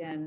Then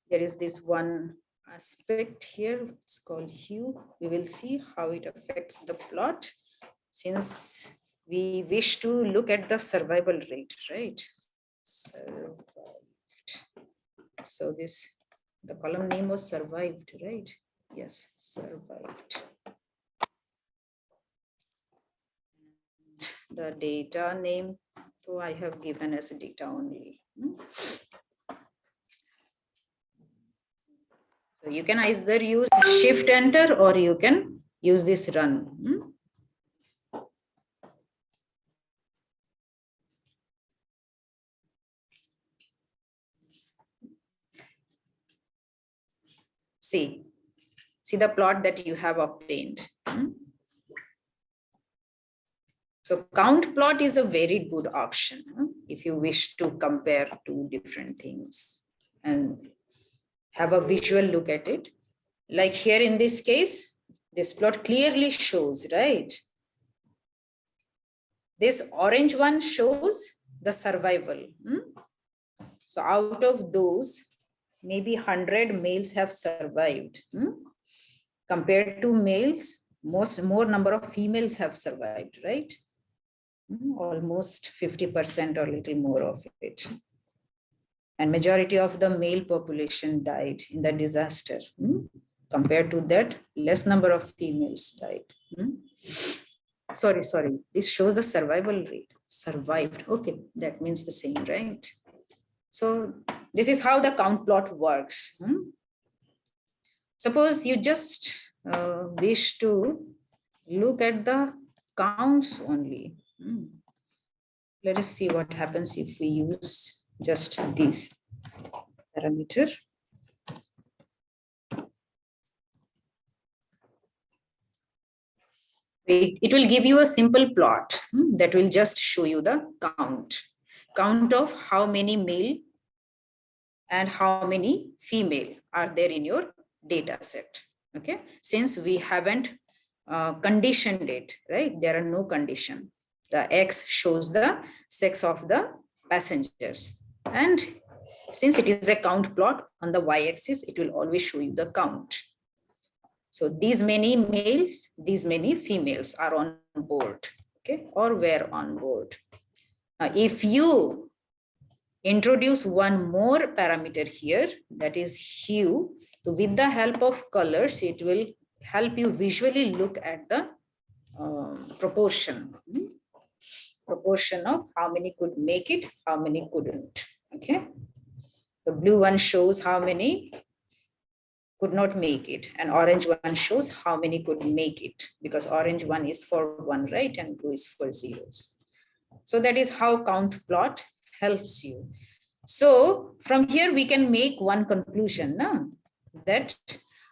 there is this one aspect here, it's called hue. We will see how it affects the plot, since we wish to look at the survival rate, right? Survived. So the column name was survived, right? Yes, survived. The data name, so I have given as data only. So you can either use shift enter or you can use this run. See the plot that you have obtained. So count plot is a very good option if you wish to compare two different things and have a visual look at it. Like here in this case, this plot clearly shows, right? This orange one shows the survival. So out of those, maybe 100 males have survived. Compared to males, more number of females have survived, right? Almost 50% or little more of it. And majority of the male population died in the disaster. Compared to that, less number of females died. Sorry, this shows the survival rate. Survived, okay, that means the same, right? So this is how the count plot works. Suppose you just wish to look at the counts only. Let us see what happens if we use just this parameter. It will give you a simple plot that will just show you the count of how many male and how many female are there in your data set. Okay, since we haven't conditioned it, right? There are no condition. The X shows the sex of the passengers. And since it is a count plot on the Y-axis, it will always show you the count. So these many males, these many females are on board, okay, or were on board. Now, if you introduce one more parameter here, that is hue, so with the help of colors, it will help you visually look at the proportion of how many could make it, how many couldn't. Okay, the blue one shows how many could not make it, and orange one shows how many could make it, because orange one is for 1, right, and blue is for 0s. So that is how count plot helps you. So from here we can make one conclusion, that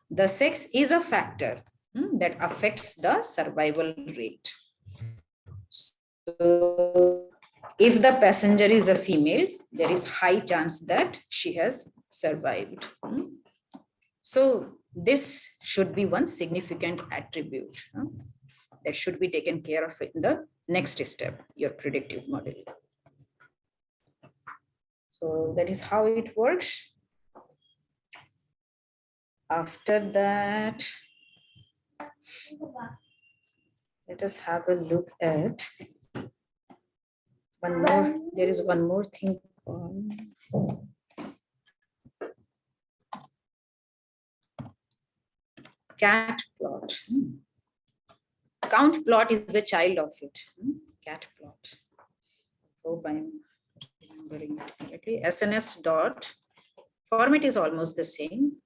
the sex is a factor that affects the survival rate. So if the passenger is a female, there is high chance that she has survived. So this should be one significant attribute that should be taken care of in the next step, your predictive modeling. So that is how it works. After that, let us have a look at one more. There is one more thing called cat plot. Count plot is a child of it. Cat plot. Hope I'm remembering it correctly. SNS dot format is almost the same.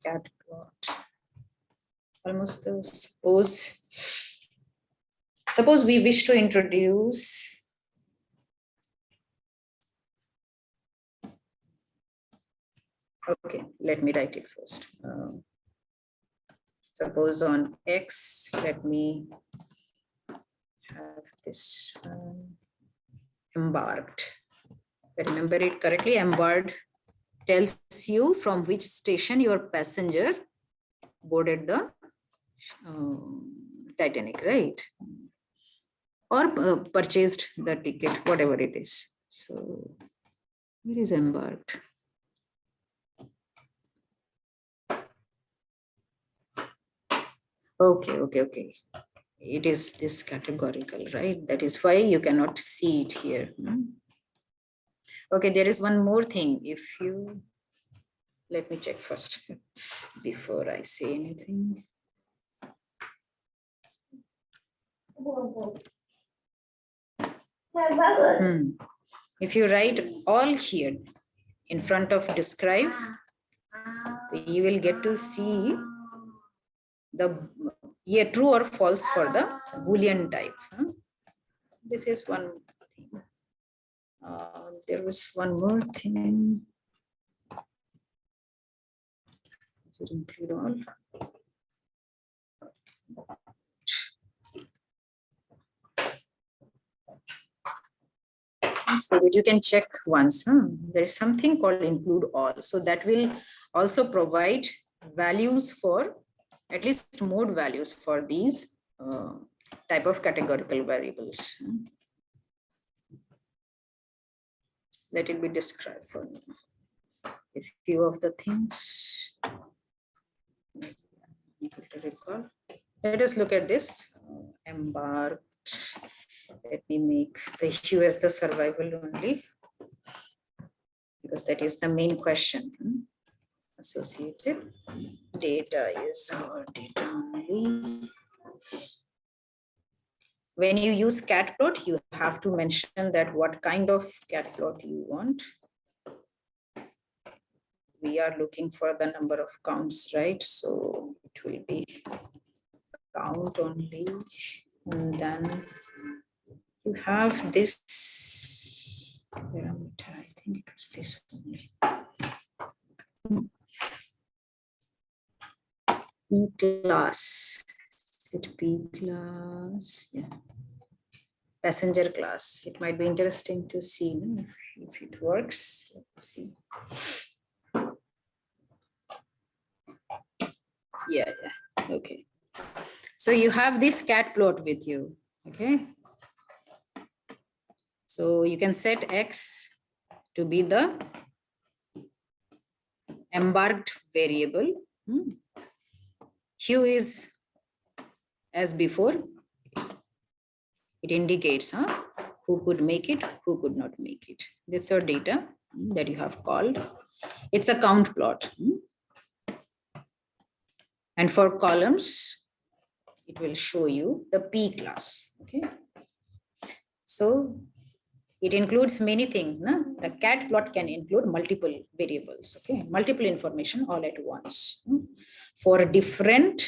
Cat plot. Almost the, suppose we wish to introduce okay, let me write it first. Suppose on X, let me have this embarked. If I remember it correctly, embarked tells you from which station your passenger boarded the Titanic, right? or purchased the ticket, whatever it is. So where is embarked? Okay. It is this categorical, right? That is why you cannot see it here. Okay, there is one more thing. If you, let me check first before I say anything. If you write all here in front of describe, you will get to see the true or false for the Boolean type. This is one thing. There was one more thing. Does it include all? So that you can check once. There is something called include all. So that will also provide values for, at least mode values for these type of categorical variables. Let it be described for me. A few of the things. To recall. Let us look at this. Embarked. Let me make the issue as the survival only, because that is the main question. Associated data is our data only. When you use cat plot, you have to mention that what kind of cat plot you want. We are looking for the number of counts, right? So it will be count only, and then you have this parameter. I think it was this only. P class. It P class, yeah. Passenger class. It might be interesting to see if it works. Let's see. Yeah. Okay. So you have this cat plot with you. Okay. So you can set X to be the embarked variable. Hue is as before. It indicates who could make it, who could not make it. That's your data that you have called. It's a count plot. And for columns, it will show you the P class. Okay. So it includes many things. The cat plot can include multiple variables, okay, multiple information all at once for different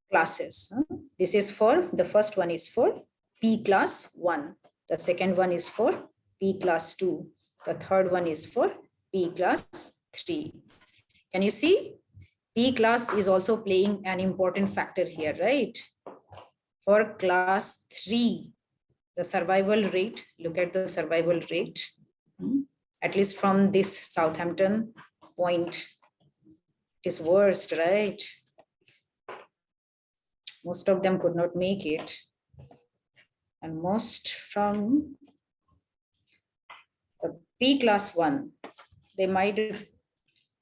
classes. This is for, the first one is for P class 1. The second one is for P class 2. The third one is for P class 3. Can you see? P class is also playing an important factor here, right? For class 3, the survival rate, look at the survival rate, at least from this Southampton point, it is worst, right? Most of them could not make it. And most from the P class 1, they might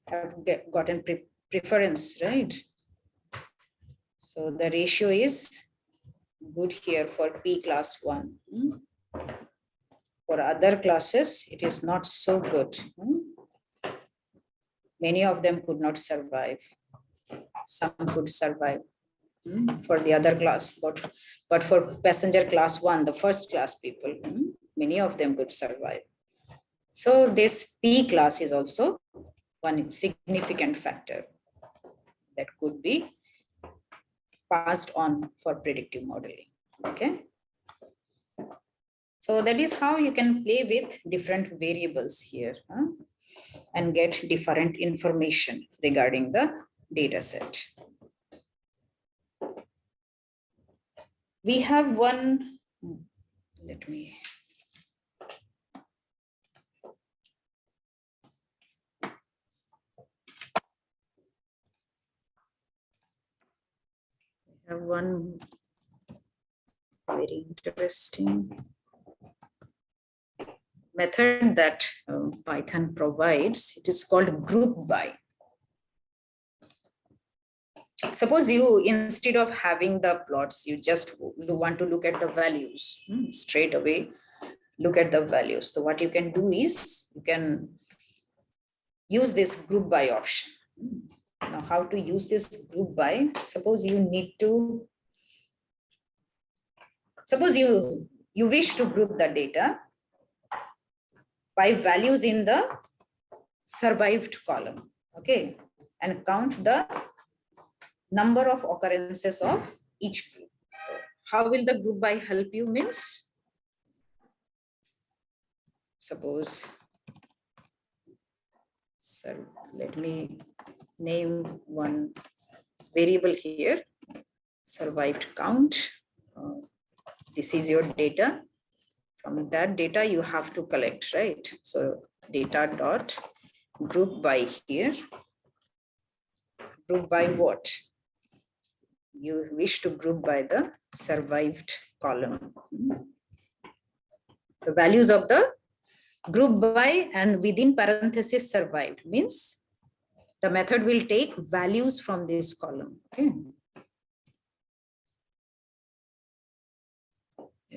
have gotten preference, right? So the ratio is good here for P class 1. For other classes, it is not so good. Many of them could not survive. Some could survive for the other class, but for passenger class 1, the first class people, many of them could survive. So this P class is also one significant factor that could be passed on for predictive modeling. Okay. So that is how you can play with different variables here and get different information regarding the data set. We have one, let me. Have one very interesting method that Python provides. It is called group by. Suppose you, instead of having the plots, you just want to look at the values straight away. Look at the values. So what you can do is you can use this group by option. Now, how to use this group by? Suppose you wish to group the data by values in the survived column, okay, and count the number of occurrences of each group. How will the group by help you? Means, suppose, so let me name one variable here, survived count. This is your data. From that data you have to collect, right? So data dot group by here. Group by what? You wish to group by the survived column. The values of the group by and within parenthesis survived means the method will take values from this column. Okay.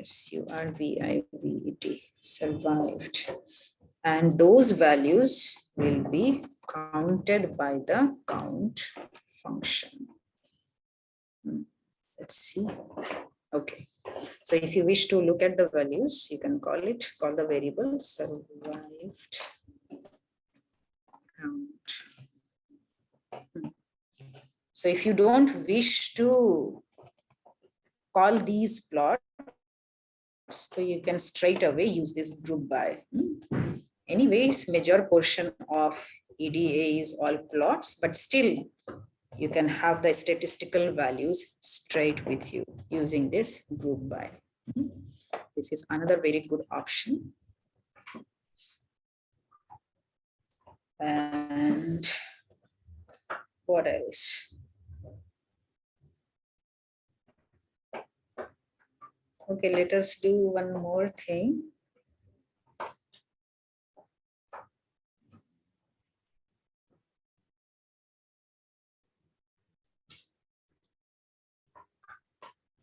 survived, survived. And those values will be counted by the count function. Let's see. Okay. So if you wish to look at the values, you can call the variable survived count. So if you don't wish to call these plots, so you can straight away use this group by. Anyways, major portion of EDA is all plots, but still you can have the statistical values straight with you using this group by. This is another very good option. And what else? Okay, let us do one more thing.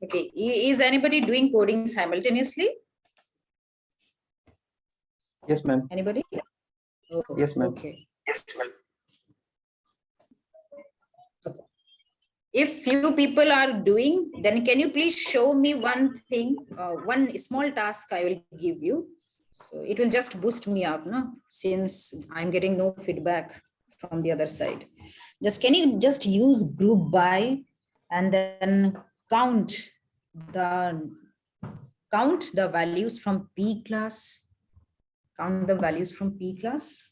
Okay, is anybody doing coding simultaneously? Yes, ma'am. Anybody? Oh, yes, ma'am. Okay. Yes, ma'am. If few people are doing, then can you please show me one thing, one small task I will give you. So it will just boost me up, no? Since I'm getting no feedback from the other side. Can you just use group by and then count the values from P class? Count the values from P class.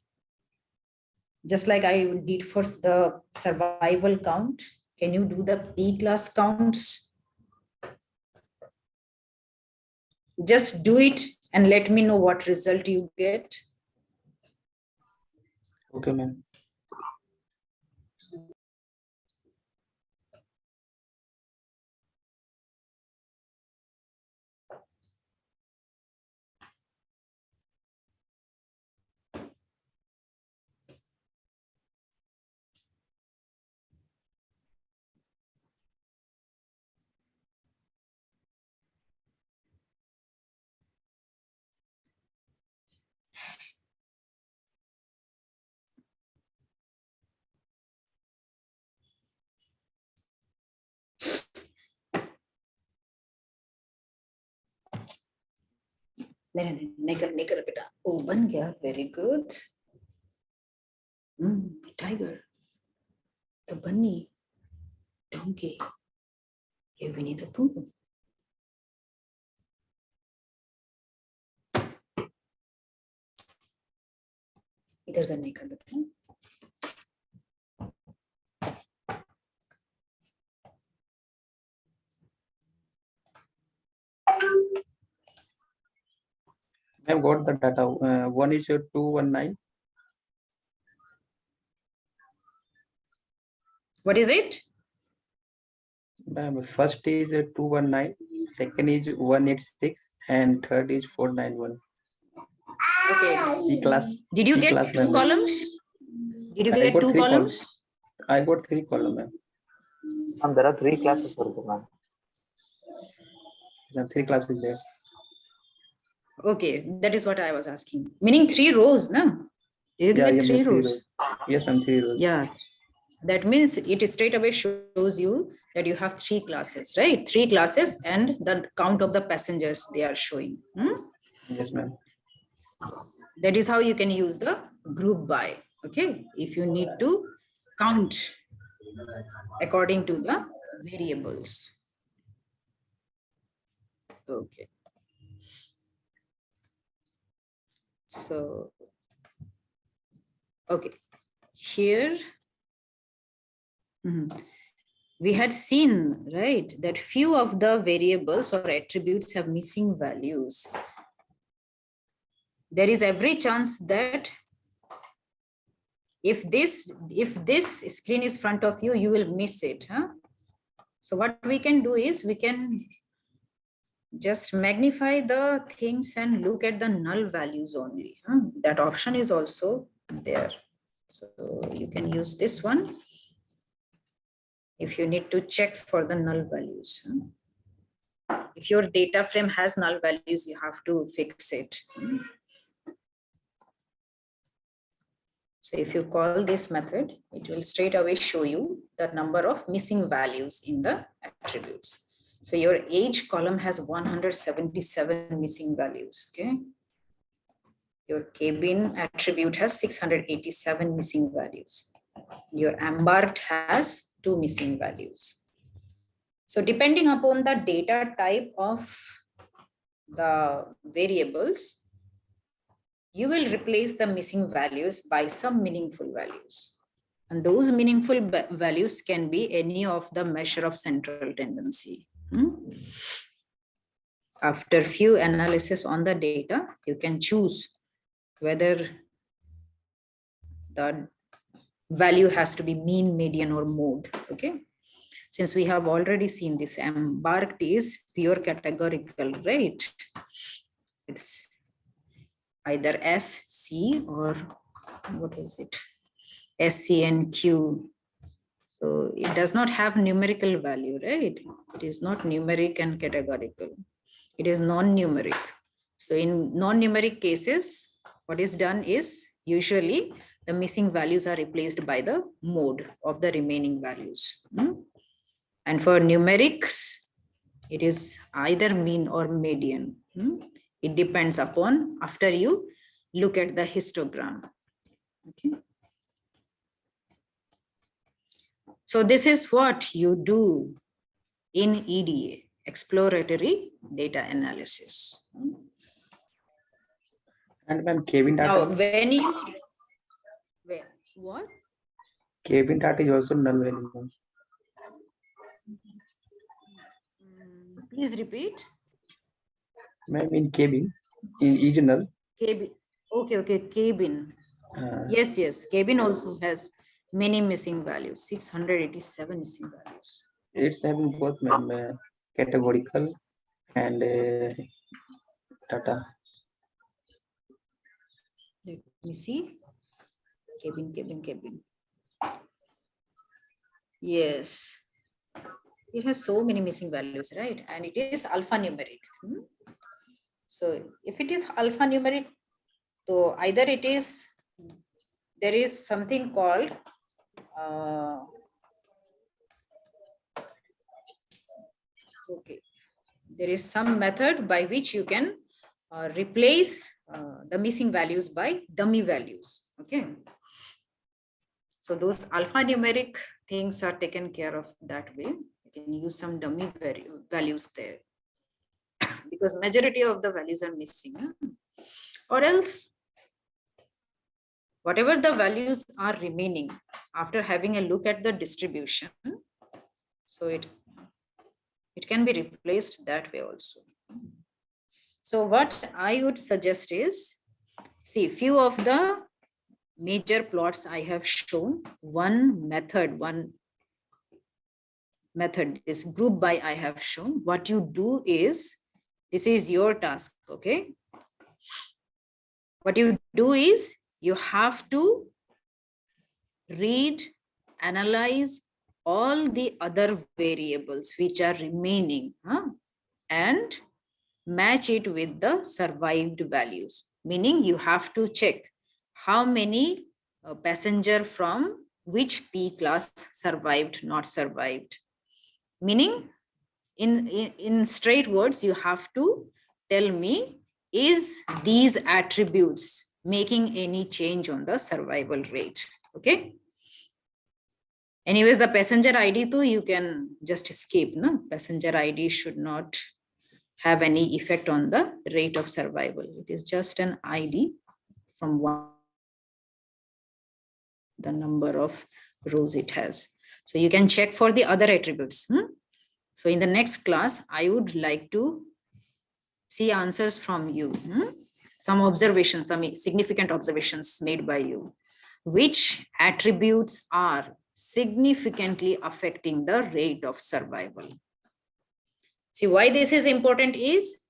Just like I did for the survival count. Can you do the P class counts? Just do it and let me know what result you get. Okay, ma'am. निकल बेटा ओ बन गया very good tiger the Banni donkey ये विनी the पू इधर से निकल बेटा I've got the data. One is 219. What is it? Ma'am, first is 219, second is 186, and third is 491. Okay. P class. Did you P get class, two ma'am. columns? Did you I get got two three columns? I got three column, ma'am. There are three classes also, ma'am. The three classes there. Okay, that is what I was asking. Meaning 3 rows, no? Did you get Yeah, 3 ma'am, three rows? rows. Yes, ma'am, 3 rows. Yeah, that means it straight away shows you that you have 3 classes, right? 3 classes and the count of the passengers they are showing. Yes, ma'am. That is how you can use the group by. Okay, if you need to count according to the variables. Okay. So, okay, here we had seen, right, that few of the variables or attributes have missing values. There is every chance that if this screen is front of you, you will miss it. So what we can do is we can just magnify the things and look at the null values only. That option is also there. So you can use this one if you need to check for the null values. If your data frame has null values, you have to fix it. So if you call this method, it will straight away show you the number of missing values in the attributes. So your age column has 177 missing values, okay? Your cabin attribute has 687 missing values. Your embarked has 2 missing values. So depending upon the data type of the variables, you will replace the missing values by some meaningful values. And those meaningful values can be any of the measure of central tendency. After few analysis on the data, you can choose whether the value has to be mean, median, or mode. Okay. Since we have already seen this, embarked is pure categorical, right? It's either S, C, or what is it? S, C, and Q. So it does not have numerical value, right? It is not numeric and categorical. It is non-numeric. So in non-numeric cases, what is done is usually the missing values are replaced by the mode of the remaining values. And for numerics, it is either mean or median. It depends upon after you look at the histogram. Okay. So this is what you do in EDA, exploratory data analysis. And ma'am, cabin data. Now, when you, what? Cabin data is also null value. Please repeat. Ma'am, in cabin, is null. Cabin. Okay, cabin. Yes, cabin also has many missing values, 687 missing values. It's having both, ma'am, categorical and data. Let me see. Cabin. Yes. It has so many missing values, right? And it is alphanumeric. So if it is alphanumeric, so either it is, there is something called there is some method by which you can replace the missing values by dummy values. Okay. So those alphanumeric things are taken care of that way. You can use some dummy values there because majority of the values are missing. Or else, whatever the values are remaining after having a look at the distribution, so it can be replaced that way also. So what I would suggest is, see, few of the major plots I have shown, one method, one method, this group by I have shown, what you do is, this is your task, okay? What you do is you have to read, analyze all the other variables which are remaining, and match it with the survived values. Meaning you have to check how many passenger from which P class survived, not survived. Meaning in straight words, you have to tell me, is these attributes making any change on the survival rate? Okay. Anyways, the passenger ID too, you can just skip. No, passenger ID should not have any effect on the rate of survival. It is just an ID from one, the number of rows it has. So you can check for the other attributes. So in the next class, I would like to see answers from you. Some observations, some significant observations made by you. Which attributes are significantly affecting the rate of survival? See, why this is important is,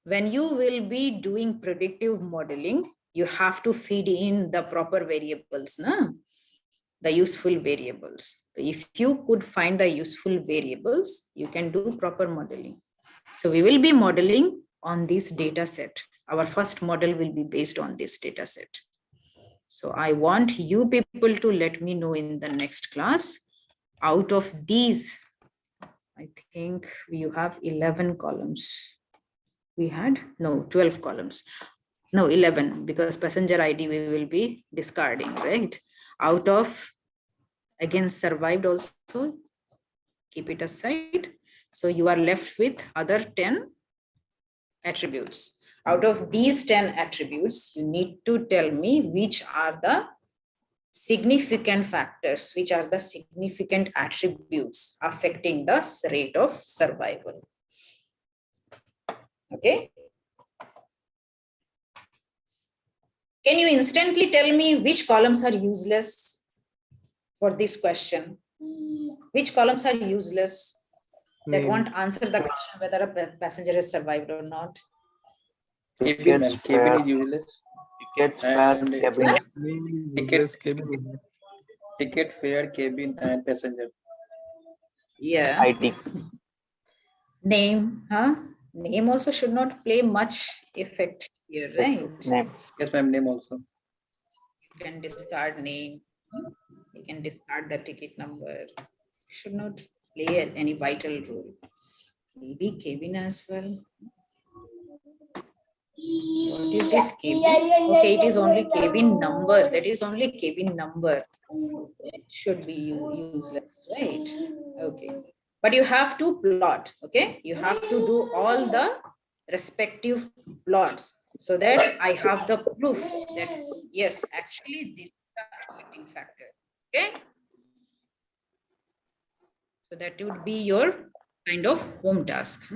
when you will be doing predictive modeling, you have to feed in the proper variables, the useful variables. If you could find the useful variables, you can do proper modeling. So we will be modeling on this data set. Our first model will be based on this data set. So I want you people to let me know in the next class, out of these, I think you have 11 columns. We had, no, 12 columns. No, 11, because passenger ID we will be discarding, right? Out of, again, survived also, keep it aside. So you are left with other 10 attributes. Out of these 10 attributes, you need to tell me which are the significant factors, which are the significant attributes affecting the rate of survival. Okay. Can you instantly tell me which columns are useless for this question? Which columns are useless that won't answer the question whether a passenger has survived or not? Cabin is useless. Tickets, fare, And cabin. Ticket, fare, cabin, and passenger. Yeah. IT. Name, Name also should not play much effect here, right? Name. Yes, ma'am, name also. You can discard name. You can discard the ticket number. Should not play any vital role. Maybe cabin as well. What is this cabin? Okay, it is only cabin number. That is only cabin number. It should be useless, right? Okay. But you have to plot, okay? You have to do all the respective plots so that I have the proof that, yes, actually this is the affecting factor, okay? So that would be your kind of home task.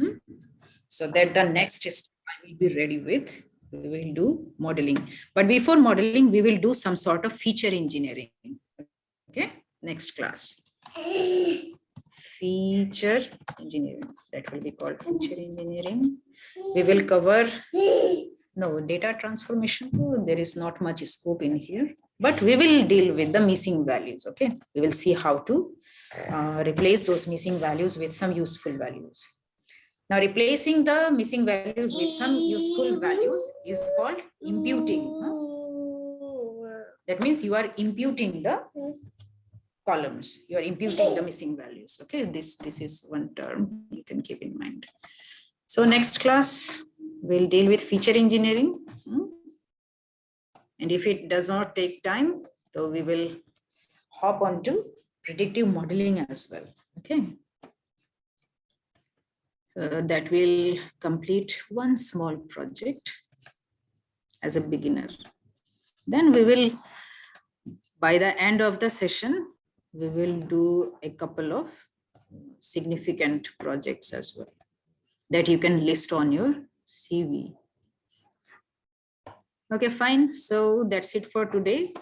So that the next step I will be ready with, we will do modeling. But before modeling, we will do some sort of feature engineering. Okay, next class. Feature engineering, that will be called feature engineering. We will cover, no, data transformation. There is not much scope in here, but we will deal with the missing values. Okay, we will see how to replace those missing values with some useful values. Now, replacing the missing values with some useful values is called imputing. That means you are imputing the columns. You are imputing the missing values. Okay, this is one term you can keep in mind. So next class, we'll deal with feature engineering. And if it does not take time, so we will hop on to predictive modeling as well. Okay. So that will complete one small project as a beginner. Then we will, by the end of the session, we will do a couple of significant projects as well that you can list on your CV. Okay, fine. So that's it for today.